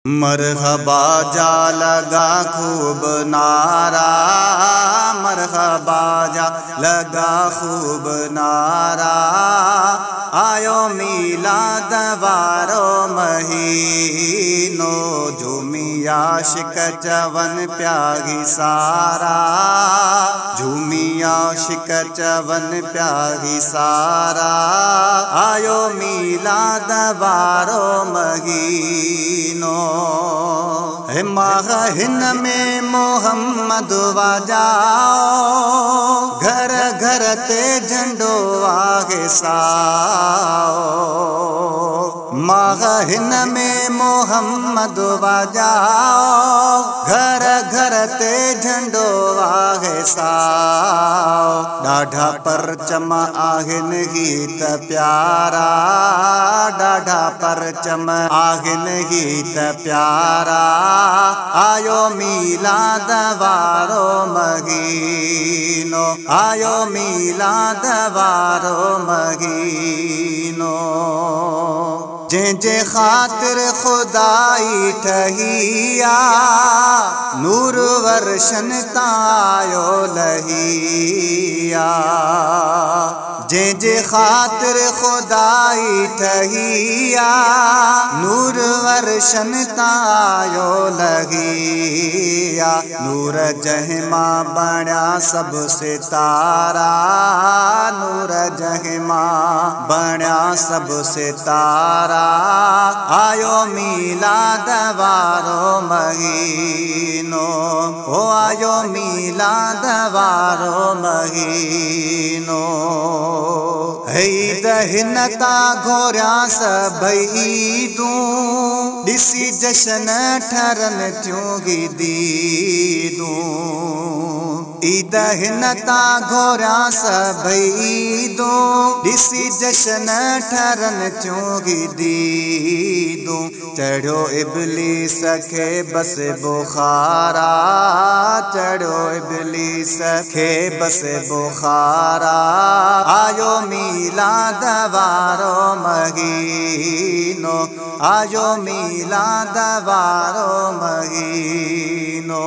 मरहबा जा लगा खूब नारा, मरहबा जा लगा खूब नारा। आयो मीलाद वारो महीनो, झूमिया शिक चवन प्यागी सारा, झूमिया शिक चवन प्यागी सारा। आयो मीलाद वारो महीनो, माहिन में मोहम्मद वजाओ, घर घर ते झंडो आगे साओ। माहिन में मोहम्मद वजाओ, घर घर ते झंडो आगे साओ। डाढ़ा परचम आहिन गीत प्यारा, डाढ़ा परचम आहिन गीत प्यारा। आयो मीलाद वारो महीनो, आयो मीलाद वारो महीनो। जे खातिर खुदाई ठहिया, नूर वर्शन तायो लहिया। जे खातिर खुदाई ठहिया, नूर वर्शन तायो लगिया। नूर जहमा बण्या सब सितारा, नूर जहमा बण्या सब सितारा। आयो मीलाद वारो महीनो, ओ आयो मीलाद वारो महीनो। दहिनता घोरिया सभई दूं, दिसी जशन ठरन त्यों दीदूं। ईद हिनता घोरिया सभई दूं, दिसी जशन ठरन त्यों दीदूं। चढ़ो इबलीस खे बस बुखारा, चढ़ो इबलीस खे बस बुखारा। आयो मीलाद वारो महीनो, आयो मीलाद वारो महीनो।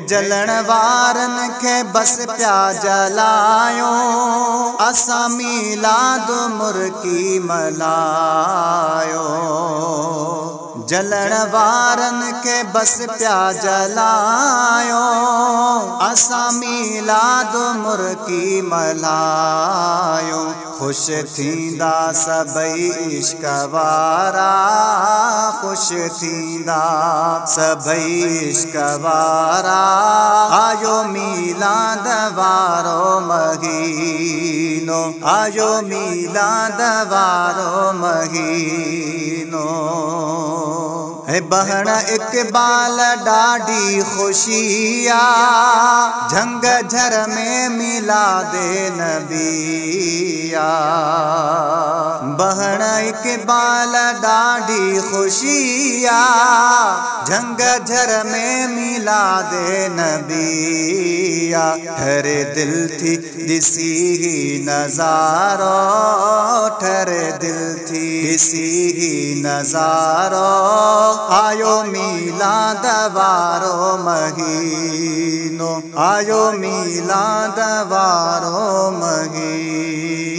जलण वारन के बस प्या जलायो, असा मीलाद मुर्की मलायो। जलण वारन के बस प्या जलायो, असा मीलाद मुर्की मलायो। खुश थींदा सबई इश्क वारा, खुश थींदा सबई इश्क वारा। आयो मीलाद वारो महीनो, आयो मीलाद वारो महीनो। बहन इकबाल डाढ़ी खुशिया, झंग झर में मिलादे नबिया। बहन इकबाल डाढ़ी खुशिया, झंग झर में मिलादे नबिया। ठहरे दिल थी दिसी ही नजारो, ठहरे दिल थी दिसी ही नजारो। आयो मीलाद वारो महीनो, आयो मीलाद वारो महीनो।